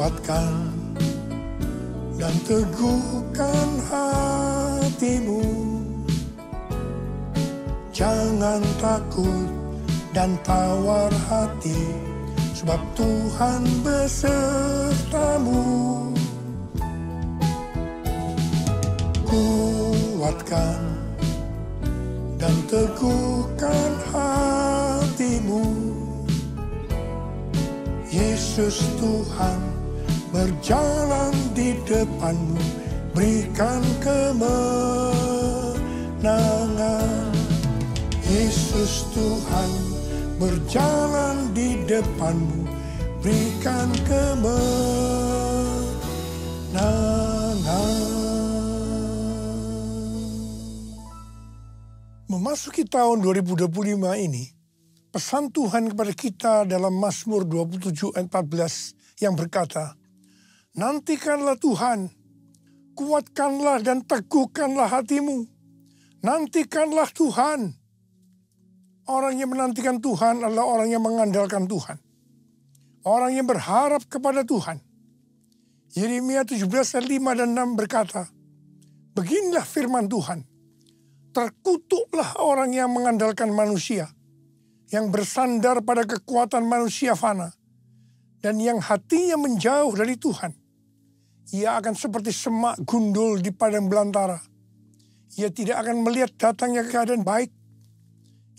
Kuatkan dan teguhkan hatimu. Jangan takut dan tawar hati, sebab Tuhan besertamu. Kuatkan dan teguhkan hatimu. Yesus Tuhan berjalan di depanmu, berikan kemenangan. Yesus Tuhan berjalan di depanmu, berikan kemenangan. Memasuki tahun 2025 ini, pesan Tuhan kepada kita dalam Mazmur 27 ayat 14 yang berkata, nantikanlah Tuhan, kuatkanlah dan teguhkanlah hatimu. Nantikanlah Tuhan. Orang yang menantikan Tuhan adalah orang yang mengandalkan Tuhan. Orang yang berharap kepada Tuhan. Yeremia 17 ayat 5 dan 6 berkata, beginilah firman Tuhan, terkutuklah orang yang mengandalkan manusia, yang bersandar pada kekuatan manusia fana, dan yang hatinya menjauh dari Tuhan. Ia akan seperti semak gundul di padang belantara. Ia tidak akan melihat datangnya keadaan baik.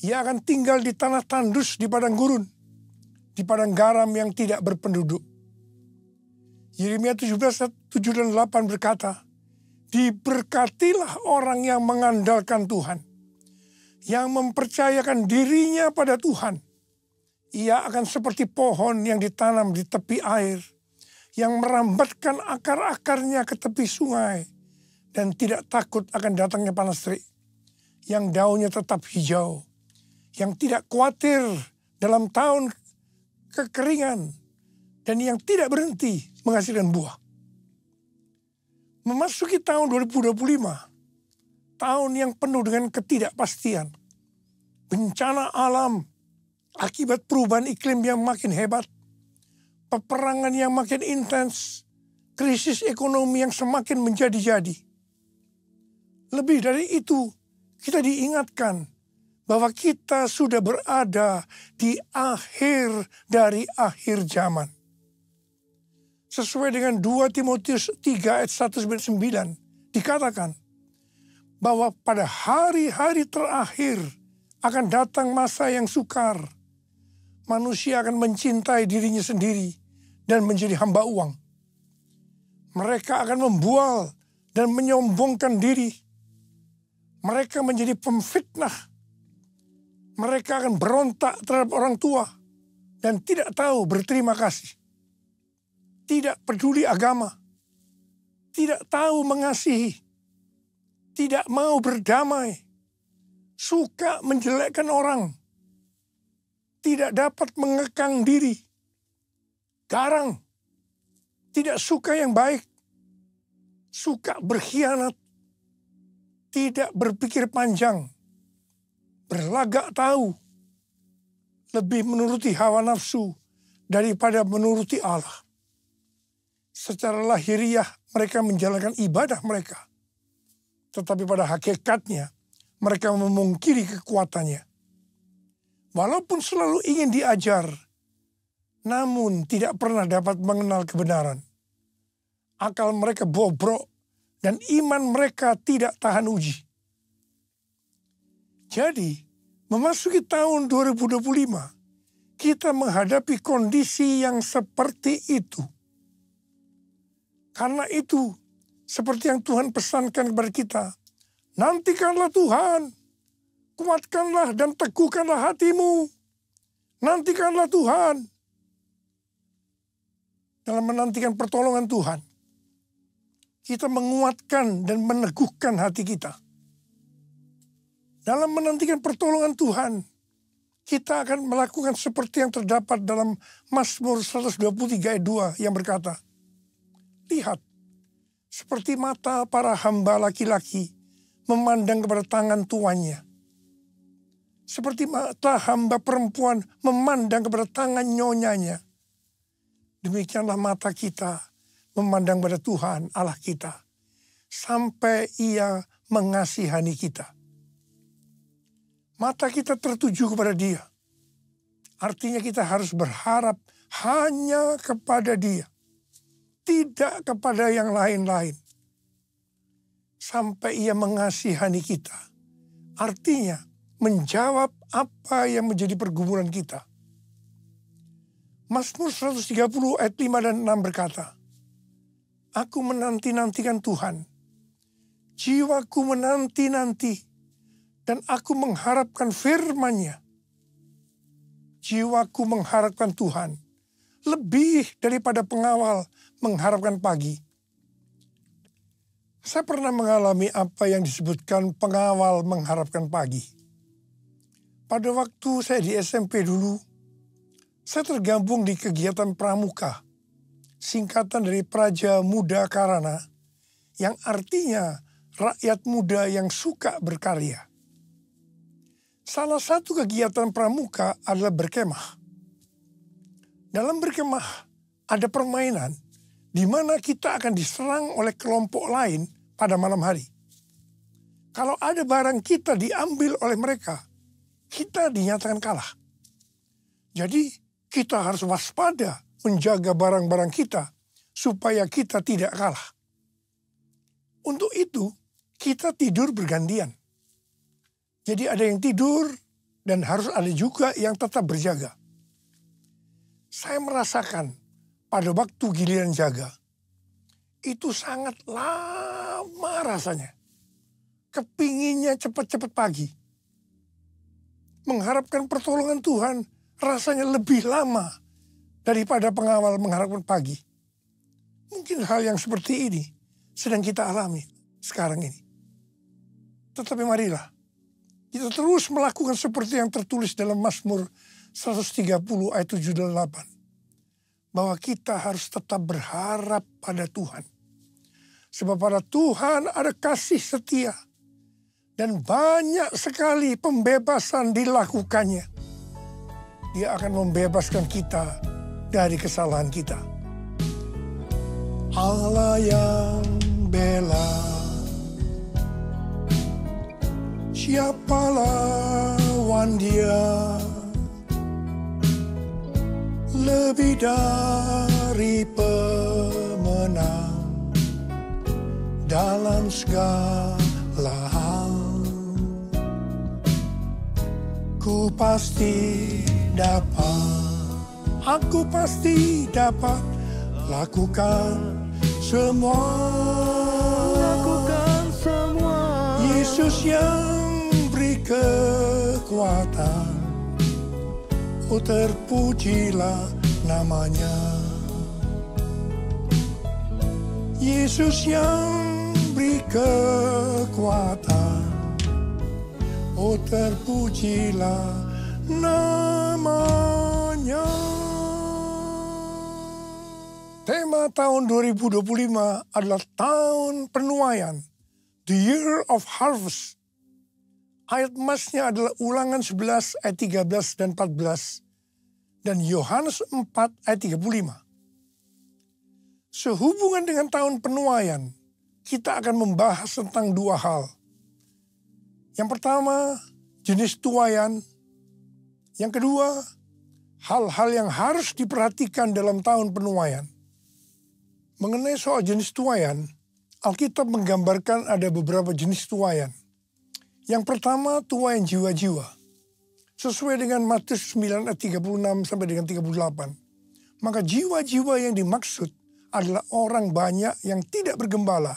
Ia akan tinggal di tanah tandus di padang gurun, di padang garam yang tidak berpenduduk. Yeremia 17 ayat 7 dan 8 berkata, diberkatilah orang yang mengandalkan Tuhan, yang mempercayakan dirinya pada Tuhan. Ia akan seperti pohon yang ditanam di tepi air, yang merambatkan akar-akarnya ke tepi sungai, dan tidak takut akan datangnya panas terik, yang daunnya tetap hijau, yang tidak khawatir dalam tahun kekeringan, dan yang tidak berhenti menghasilkan buah. Memasuki tahun 2025, tahun yang penuh dengan ketidakpastian, bencana alam, akibat perubahan iklim yang makin hebat, peperangan yang makin intens, krisis ekonomi yang semakin menjadi-jadi. Lebih dari itu, kita diingatkan bahwa kita sudah berada di akhir dari akhir zaman. Sesuai dengan 2 Timotius 3 ayat 1-9 dikatakan bahwa pada hari-hari terakhir akan datang masa yang sukar. Manusia akan mencintai dirinya sendiri dan menjadi hamba uang. Mereka akan membual dan menyombongkan diri. Mereka menjadi pemfitnah. Mereka akan berontak terhadap orang tua dan tidak tahu berterima kasih. Tidak peduli agama. Tidak tahu mengasihi. Tidak mau berdamai. Suka menjelekkan orang. Tidak dapat mengekang diri. Garang. Tidak suka yang baik. Suka berkhianat. Tidak berpikir panjang. Berlagak tahu. Lebih menuruti hawa nafsu daripada menuruti Allah. Secara lahiriah mereka menjalankan ibadah mereka. Tetapi pada hakikatnya mereka memungkiri kekuatannya. Walaupun selalu ingin diajar, namun tidak pernah dapat mengenal kebenaran. Akal mereka bobrok dan iman mereka tidak tahan uji. Jadi, memasuki tahun 2025, kita menghadapi kondisi yang seperti itu. Karena itu, seperti yang Tuhan pesankan kepada kita, nantikanlah Tuhan, kuatkanlah dan teguhkanlah hatimu. Nantikanlah Tuhan. Dalam menantikan pertolongan Tuhan, kita menguatkan dan meneguhkan hati kita. Dalam menantikan pertolongan Tuhan, kita akan melakukan seperti yang terdapat dalam Mazmur 123 ayat 2 yang berkata, lihat, seperti mata para hamba laki-laki memandang kepada tangan tuannya. Seperti mata hamba perempuan memandang kepada tangan nyonyanya. demikianlah mata kita memandang pada Tuhan Allah kita, sampai Ia mengasihani kita. Mata kita tertuju kepada Dia. Artinya kita harus berharap hanya kepada Dia, tidak kepada yang lain-lain. Sampai Ia mengasihani kita. Artinya menjawab apa yang menjadi pergumulan kita. Mazmur 130 ayat 5 dan 6 berkata, "Aku menanti-nantikan Tuhan. Jiwaku menanti-nanti dan aku mengharapkan firman-Nya." Jiwaku mengharapkan Tuhan lebih daripada pengawal mengharapkan pagi. Saya pernah mengalami apa yang disebutkan pengawal mengharapkan pagi. Pada waktu saya di SMP dulu, saya tergabung di kegiatan pramuka, singkatan dari Praja Muda Karana, yang artinya rakyat muda yang suka berkarya. Salah satu kegiatan pramuka adalah berkemah. Dalam berkemah ada permainan di mana kita akan diserang oleh kelompok lain pada malam hari. Kalau ada barang kita diambil oleh mereka, kita dinyatakan kalah. Jadi kita harus waspada menjaga barang-barang kita supaya kita tidak kalah. Untuk itu kita tidur bergantian. Jadi ada yang tidur dan harus ada juga yang tetap berjaga. Saya merasakan pada waktu giliran jaga, itu sangat lama rasanya. Kepinginnya cepat-cepat pagi. Mengharapkan pertolongan Tuhan rasanya lebih lama daripada pengawal mengharapkan pagi. Mungkin hal yang seperti ini sedang kita alami sekarang ini. Tetapi marilah kita terus melakukan seperti yang tertulis dalam Mazmur 130 ayat 7 dan 8. Bahwa kita harus tetap berharap pada Tuhan. Sebab pada Tuhan ada kasih setia. Dan banyak sekali pembebasan dilakukannya. Dia akan membebaskan kita dari kesalahan kita. Allah yang bela, siapa lawan Dia? Lebih dari pemenang dalam segala hal. Ku pasti dapat, aku pasti dapat lakukan semua. Yesus yang beri kekuatan, oh terpujilah namanya. Yesus yang beri kekuatan, oh terpujilah namanya. Tema tahun 2025 adalah tahun penuaian, the year of harvest. Ayat emasnya adalah Ulangan 11 ayat 13 dan 14 dan Yohanes 4 ayat 35. Sehubungan dengan tahun penuaian, kita akan membahas tentang dua hal. Yang pertama, jenis tuaian. Yang kedua, hal-hal yang harus diperhatikan dalam tahun penuaian. Mengenai soal jenis tuaian, Alkitab menggambarkan ada beberapa jenis tuaian. Yang pertama, tuaian jiwa-jiwa. Sesuai dengan Matius 9 ayat 36 sampai dengan 38. Maka jiwa-jiwa yang dimaksud adalah orang banyak yang tidak bergembala.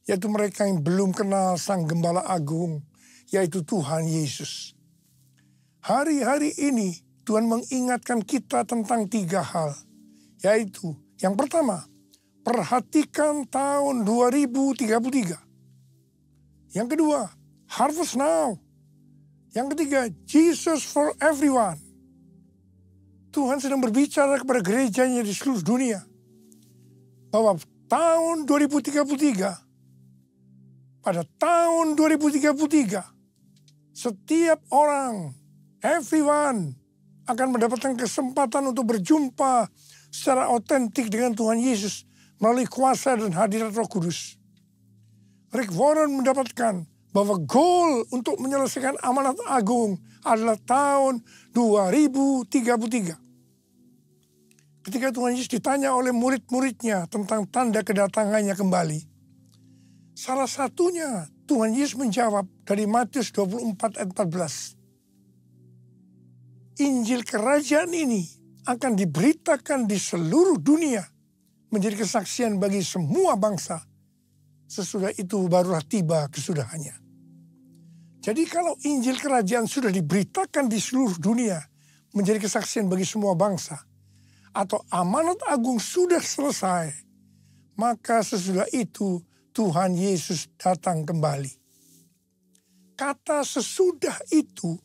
Yaitu mereka yang belum kenal Sang Gembala Agung, yaitu Tuhan Yesus. Hari-hari ini Tuhan mengingatkan kita tentang tiga hal. Yaitu yang pertama, perhatikan tahun 2033. Yang kedua, harvest now. Yang ketiga, Jesus for everyone. Tuhan sedang berbicara kepada gerejanya di seluruh dunia. Bahwa tahun 2033, pada tahun 2033, setiap orang, everyone, akan mendapatkan kesempatan untuk berjumpa secara otentik dengan Tuhan Yesus melalui kuasa dan hadirat Roh Kudus. Rick Warren mendapatkan bahwa goal untuk menyelesaikan amanat agung adalah tahun 2033. Ketika Tuhan Yesus ditanya oleh murid-muridnya tentang tanda kedatangannya kembali, salah satunya Tuhan Yesus menjawab dari Matius 24 ayat 14. Injil kerajaan ini akan diberitakan di seluruh dunia menjadi kesaksian bagi semua bangsa. Sesudah itu barulah tiba kesudahannya. Jadi kalau Injil kerajaan sudah diberitakan di seluruh dunia menjadi kesaksian bagi semua bangsa, atau amanat agung sudah selesai, maka sesudah itu Tuhan Yesus datang kembali. Kata sesudah itu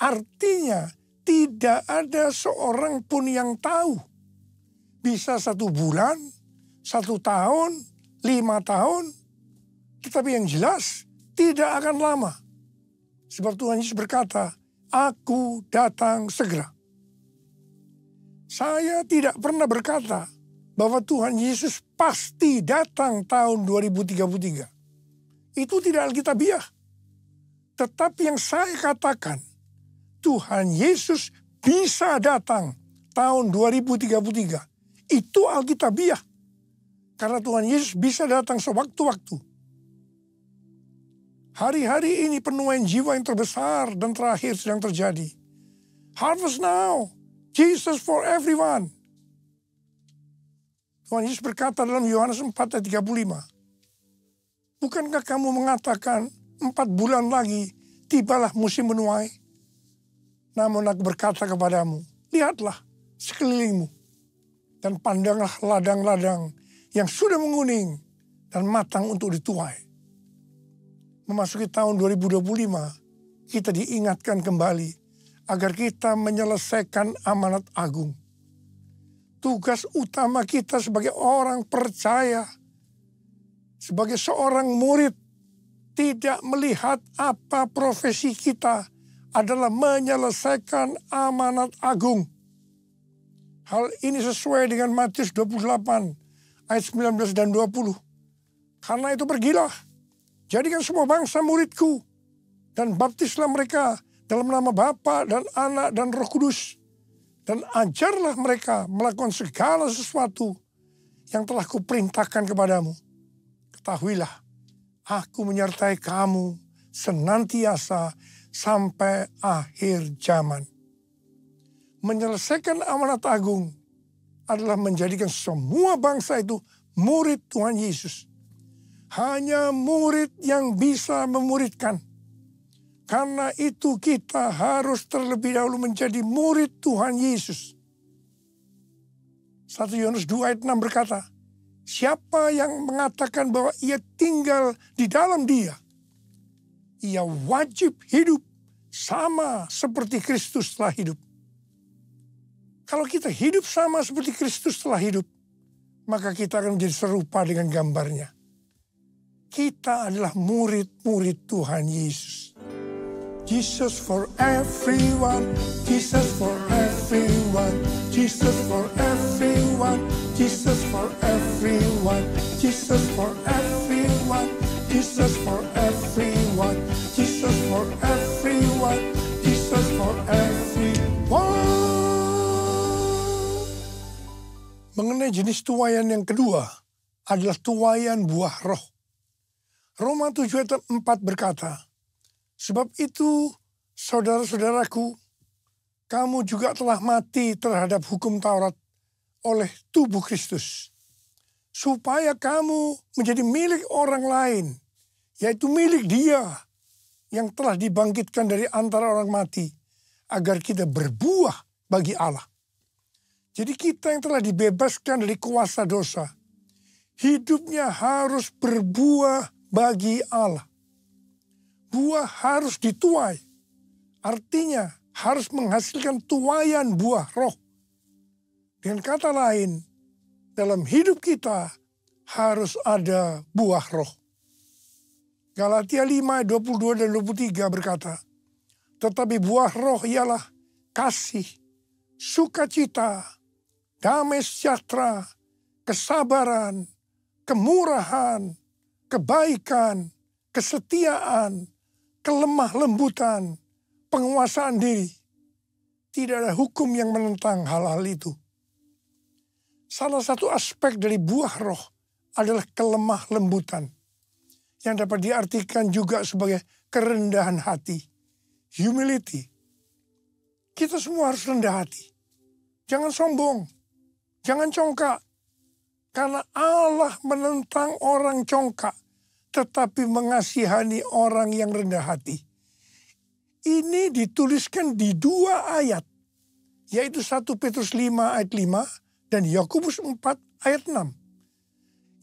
artinya tidak ada seorang pun yang tahu. Bisa 1 bulan, 1 tahun, 5 tahun. Tetapi yang jelas tidak akan lama. Sebab Tuhan Yesus berkata, aku datang segera. Saya tidak pernah berkata bahwa Tuhan Yesus pasti datang tahun 2033. Itu tidak alkitabiah. Tetapi yang saya katakan, Tuhan Yesus bisa datang tahun 2033. Itu alkitabiah. Karena Tuhan Yesus bisa datang sewaktu-waktu. Hari-hari ini penuaian jiwa yang terbesar dan terakhir sedang terjadi. Harvest now, Jesus for everyone. Tuhan Yesus berkata dalam Yohanes 4 ayat 35. Bukankah kamu mengatakan 4 bulan lagi tibalah musim menuai? Namun aku berkata kepadamu, lihatlah sekelilingmu dan pandanglah ladang-ladang yang sudah menguning dan matang untuk dituai. Memasuki tahun 2025, kita diingatkan kembali agar kita menyelesaikan amanat agung. Tugas utama kita sebagai orang percaya, sebagai seorang murid, tidak melihat apa profesi kita adalah menyelesaikan amanat agung. Hal ini sesuai dengan Matius 28 ayat 19 dan 20. Karena itu pergilah, jadikan semua bangsa muridku, dan baptislah mereka dalam nama Bapa dan Anak dan Roh Kudus. Dan ajarlah mereka melakukan segala sesuatu yang telah kuperintahkan kepadamu. Ketahuilah, aku menyertai kamu senantiasa sampai akhir zaman. Menyelesaikan amanat agung adalah menjadikan semua bangsa itu murid Tuhan Yesus. Hanya murid yang bisa memuridkan. Karena itu kita harus terlebih dahulu menjadi murid Tuhan Yesus. 1 Yohanes 2 ayat 6 berkata, siapa yang mengatakan bahwa ia tinggal di dalam dia, ia wajib hidup sama seperti Kristus telah hidup. Kalau kita hidup sama seperti Kristus telah hidup, maka kita akan menjadi serupa dengan gambarnya. Kita adalah murid-murid Tuhan Yesus. Jesus for everyone, Jesus for everyone, Jesus for everyone, Jesus for everyone, Jesus for everyone, Jesus for everyone, Jesus for everyone, Jesus for everyone. Mengenai jenis tuaian yang kedua adalah tuaian buah roh. Roma 7 ayat 4 berkata, sebab itu, saudara-saudaraku, kamu juga telah mati terhadap hukum Taurat oleh tubuh Kristus, supaya kamu menjadi milik orang lain, yaitu milik Dia yang telah dibangkitkan dari antara orang mati, agar kita berbuah bagi Allah. Jadi kita yang telah dibebaskan dari kuasa dosa, hidupnya harus berbuah bagi Allah. Buah harus dituai. Artinya harus menghasilkan tuaian buah roh. Dengan kata lain, dalam hidup kita harus ada buah roh. Galatia 5, 22 dan 23 berkata, tetapi buah roh ialah kasih, sukacita, damai sejahtera, kesabaran, kemurahan, kebaikan, kesetiaan, kelemah lembutan, penguasaan diri. Tidak ada hukum yang menentang hal-hal itu. Salah satu aspek dari buah roh adalah kelemah lembutan, yang dapat diartikan juga sebagai kerendahan hati, humility. Kita semua harus rendah hati. Jangan sombong, jangan congkak. Karena Allah menentang orang congkak, tetapi mengasihani orang yang rendah hati. Ini dituliskan di 2 ayat, yaitu 1 Petrus 5 ayat 5 dan Yakobus 4 ayat 6.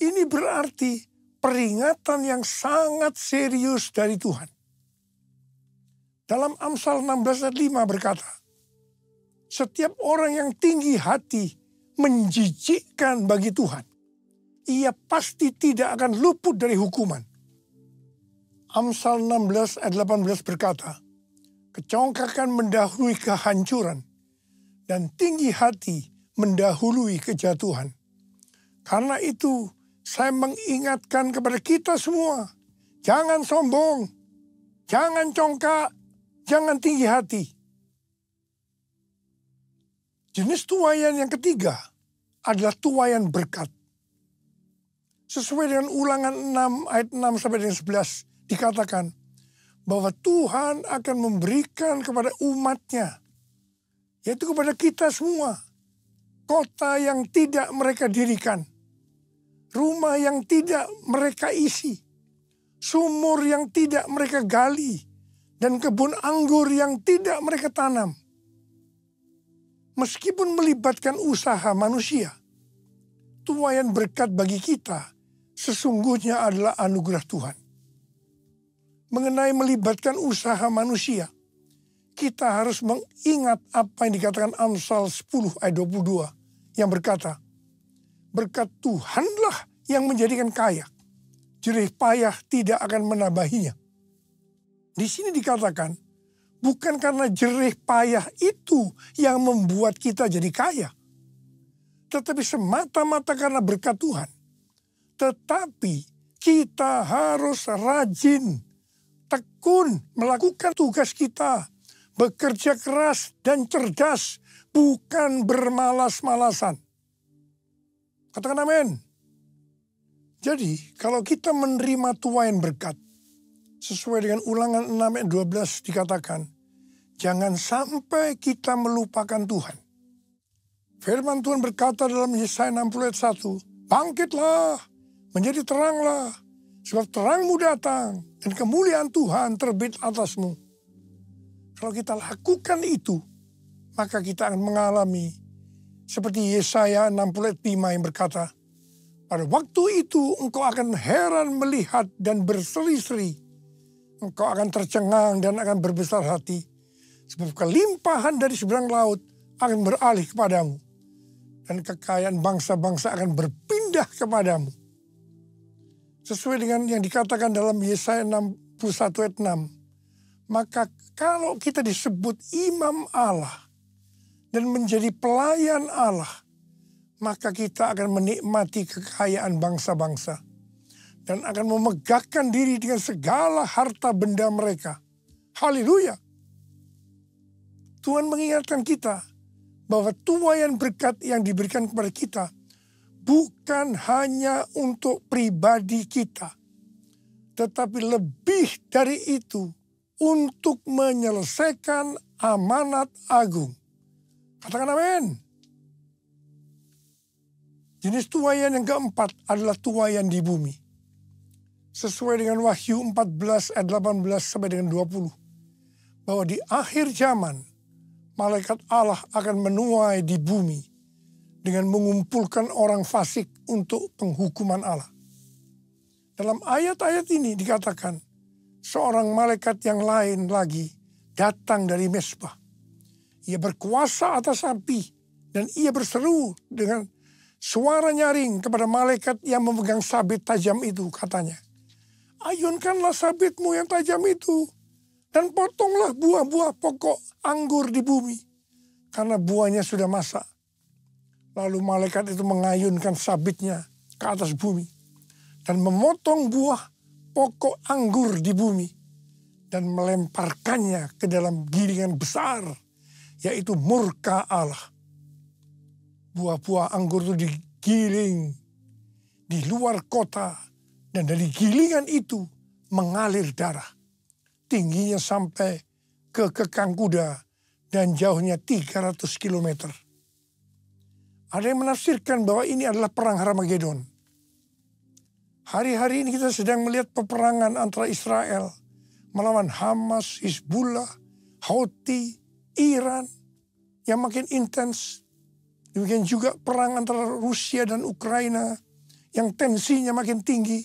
Ini berarti peringatan yang sangat serius dari Tuhan. Dalam Amsal 16 ayat 5 berkata, setiap orang yang tinggi hati menjijikkan bagi Tuhan, ia pasti tidak akan luput dari hukuman. Amsal 16 ayat 18 berkata, kecongkakan mendahului kehancuran, dan tinggi hati mendahului kejatuhan. Karena itu, saya mengingatkan kepada kita semua, jangan sombong, jangan congkak, jangan tinggi hati. Jenis tuaian yang ketiga adalah tuaian berkat. Sesuai dengan Ulangan 6 ayat 6 sampai dengan 11 dikatakan bahwa Tuhan akan memberikan kepada umatnya, yaitu kepada kita semua, kota yang tidak mereka dirikan, rumah yang tidak mereka isi, sumur yang tidak mereka gali, dan kebun anggur yang tidak mereka tanam. Meskipun melibatkan usaha manusia, tuaian berkat bagi kita sesungguhnya adalah anugerah Tuhan. Mengenai melibatkan usaha manusia, kita harus mengingat apa yang dikatakan Amsal 10 ayat 22 yang berkata, berkat Tuhanlah yang menjadikan kaya, jerih payah tidak akan menambahinya. Di sini dikatakan, bukan karena jerih payah itu yang membuat kita jadi kaya, tetapi semata-mata karena berkat Tuhan. Tetapi kita harus rajin, tekun melakukan tugas kita, bekerja keras dan cerdas, bukan bermalas-malasan. Katakan amin. Jadi kalau kita menerima tuaian berkat, sesuai dengan Ulangan 6 ayat 12 dikatakan, jangan sampai kita melupakan Tuhan. Firman Tuhan berkata dalam Yesaya 60 ayat 1, bangkitlah, menjadi teranglah, sebab terangmu datang dan kemuliaan Tuhan terbit atasmu. Kalau kita lakukan itu, maka kita akan mengalami seperti Yesaya 60 ayat 5 yang berkata, pada waktu itu engkau akan heran melihat dan berseri-seri. Engkau akan tercengang dan akan berbesar hati. Sebab kelimpahan dari seberang laut akan beralih kepadamu. Dan kekayaan bangsa-bangsa akan berpindah kepadamu. Sesuai dengan yang dikatakan dalam Yesaya 61 ayat 6. Maka kalau kita disebut imam Allah dan menjadi pelayan Allah, maka kita akan menikmati kekayaan bangsa-bangsa. Dan akan memegahkan diri dengan segala harta benda mereka. Haleluya. Tuhan mengingatkan kita bahwa tuaian berkat yang diberikan kepada kita bukan hanya untuk pribadi kita, tetapi lebih dari itu untuk menyelesaikan amanat agung. Katakan amin. Jenis tuaian yang keempat adalah tuaian di bumi. Sesuai dengan Wahyu 14 ayat 18 sampai dengan 20. Bahwa di akhir zaman, malaikat Allah akan menuai di bumi dengan mengumpulkan orang fasik untuk penghukuman Allah. Dalam ayat-ayat ini dikatakan, seorang malaikat yang lain lagi datang dari Mesbah. Ia berkuasa atas api dan ia berseru dengan suara nyaring kepada malaikat yang memegang sabit tajam itu, katanya, ayunkanlah sabitmu yang tajam itu dan potonglah buah-buah pokok anggur di bumi, karena buahnya sudah masak. Lalu malaikat itu mengayunkan sabitnya ke atas bumi dan memotong buah pokok anggur di bumi dan melemparkannya ke dalam gilingan besar, yaitu murka Allah. Buah-buah anggur itu digiling di luar kota dan dari gilingan itu mengalir darah. Tingginya sampai ke kekang kuda dan jauhnya 300 kilometer. Ada yang menafsirkan bahwa ini adalah perang Harmagedon. Hari-hari ini kita sedang melihat peperangan antara Israel melawan Hamas, Hizbullah, Houthi, Iran yang makin intens. Demikian juga perang antara Rusia dan Ukraina yang tensinya makin tinggi.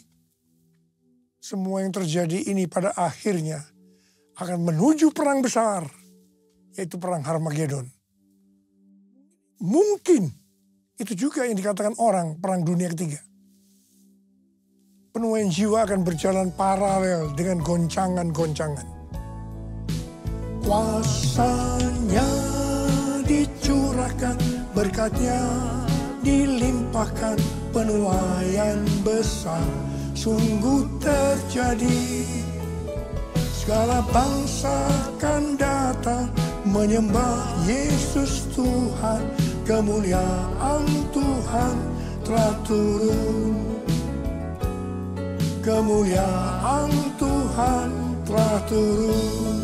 Semua yang terjadi ini pada akhirnya akan menuju perang besar, yaitu perang Harmagedon. Mungkin itu juga yang dikatakan orang perang dunia ketiga. Penuaian jiwa akan berjalan paralel dengan goncangan-goncangan. Kuasanya dicurahkan, berkatnya dilimpahkan, penuaian besar sungguh terjadi. Segala bangsa akan datang menyembah Yesus Tuhan, kemuliaan Tuhan telah turun. Kemuliaan Tuhan telah turun.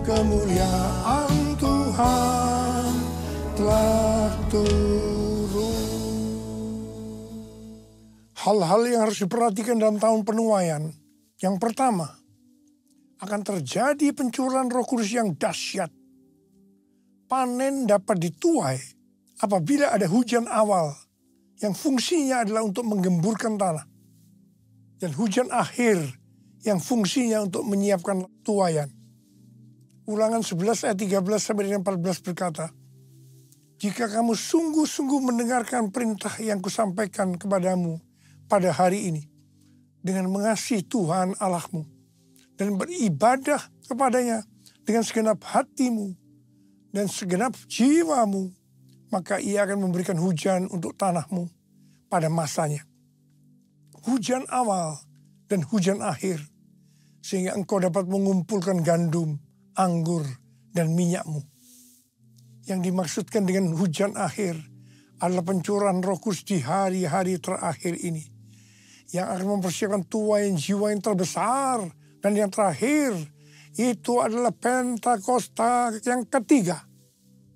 Kemuliaan Tuhan telah turun. Hal-hal yang harus diperhatikan dalam tahun penuaian. Yang pertama, akan terjadi pencurahan Roh Kudus yang dahsyat. Panen dapat dituai apabila ada hujan awal yang fungsinya adalah untuk menggemburkan tanah. Dan hujan akhir yang fungsinya untuk menyiapkan tuaian. Ulangan 11 ayat 13 sampai dengan 14 berkata, jika kamu sungguh-sungguh mendengarkan perintah yang kusampaikan kepadamu pada hari ini, dengan mengasihi Tuhan Allahmu, dan beribadah kepadanya dengan segenap hatimu dan segenap jiwamu, maka ia akan memberikan hujan untuk tanahmu pada masanya. Hujan awal dan hujan akhir, sehingga engkau dapat mengumpulkan gandum, anggur, dan minyakmu. Yang dimaksudkan dengan hujan akhir adalah pencurahan Roh Kudus di hari-hari terakhir ini, yang akan mempersiapkan tuaian jiwa yang terbesar. Dan yang terakhir, itu adalah Pentakosta yang ketiga.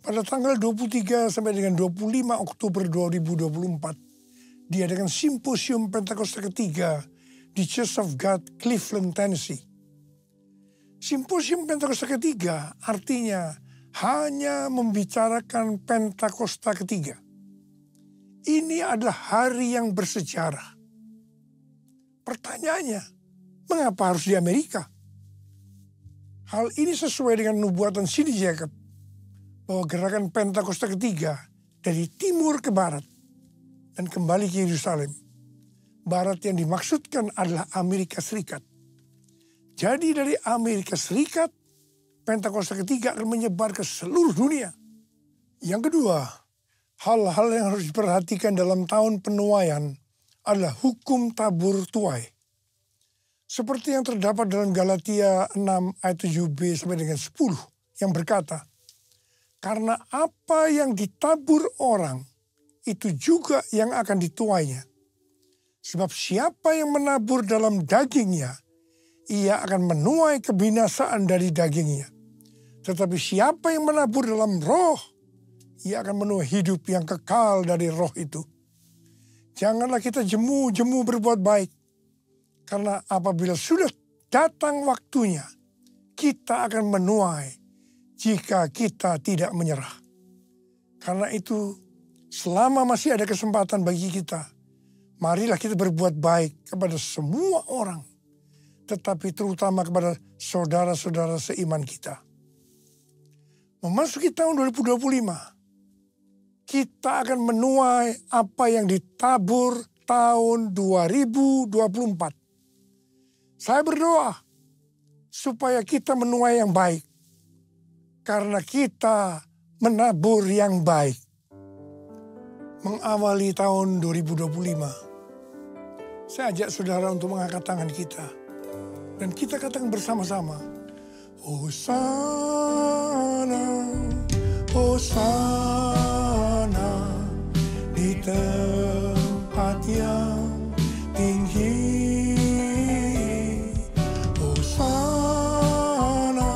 Pada tanggal 23 sampai dengan 25 Oktober 2024, diadakan simposium Pentakosta ketiga di Church of God, Cleveland, Tennessee. Simposium Pentakosta ketiga artinya hanya membicarakan Pentakosta ketiga. Ini adalah hari yang bersejarah. Pertanyaannya, mengapa harus di Amerika? Hal ini sesuai dengan nubuatan C.D. Jacobs bahwa gerakan Pentakosta ketiga dari timur ke barat dan kembali ke Yerusalem. Barat yang dimaksudkan adalah Amerika Serikat. Jadi dari Amerika Serikat, Pentakosta ketiga akan menyebar ke seluruh dunia. Yang kedua, hal-hal yang harus diperhatikan dalam tahun penuaian adalah hukum tabur tuai. Seperti yang terdapat dalam Galatia 6 ayat 7b sampai dengan 10 yang berkata, karena apa yang ditabur orang, itu juga yang akan dituainya. Sebab siapa yang menabur dalam dagingnya, ia akan menuai kebinasaan dari dagingnya. Tetapi siapa yang menabur dalam roh, ia akan menuai hidup yang kekal dari roh itu. Janganlah kita jemu-jemu berbuat baik. Karena apabila sudah datang waktunya, kita akan menuai jika kita tidak menyerah. Karena itu, selama masih ada kesempatan bagi kita, marilah kita berbuat baik kepada semua orang, tetapi terutama kepada saudara-saudara seiman kita. Memasuki tahun 2025, kita akan menuai apa yang ditabur tahun 2024. Saya berdoa supaya kita menuai yang baik. Karena kita menabur yang baik. mengawali tahun 2025. Saya ajak saudara untuk mengangkat tangan kita. Dan kita katakan bersama-sama. Hosana, Hosana di tempat yang tinggi. Hosana,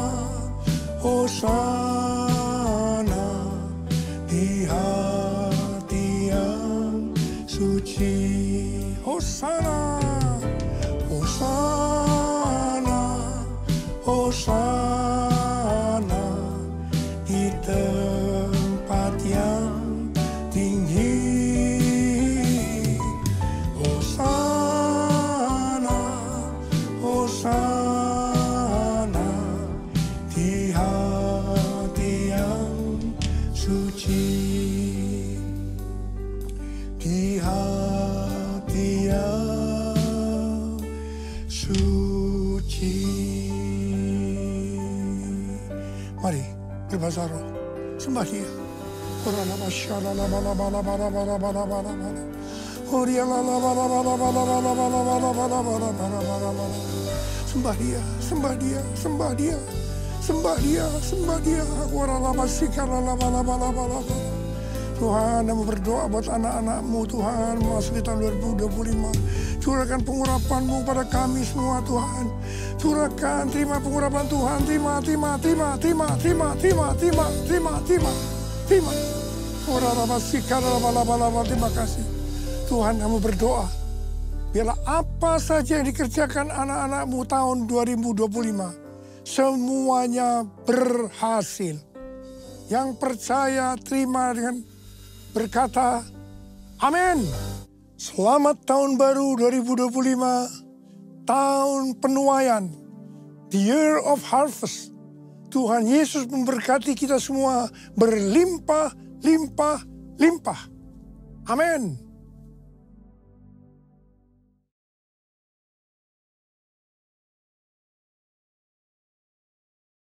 Hosana di hati yang suci. Hosana, Hosana, Hosana di tempat yang tinggi. Hosana, Hosana di hati yang suci. Di hati yang suci. Mari berbahasa roh, sembah Dia. Sembah Dia, sembah Dia, sembah Dia, sembah Dia, sembah Dia. Tuhan, kami berdoa buat anak-anak-Mu Tuhan, memasuki tahun 2025. Curahkan pengurapan-Mu pada kami semua Tuhan. Curahkan, terima pengurapan Tuhan, terima. Terima kasih. Tuhan, kami berdoa, biarlah apa saja yang dikerjakan anak-anak-Mu tahun 2025, semuanya berhasil. Yang percaya, terima dengan berkata, amin. Selamat tahun baru 2025, tahun penuaian, the year of harvest. Tuhan Yesus memberkati kita semua berlimpah, limpah, limpah. Amin.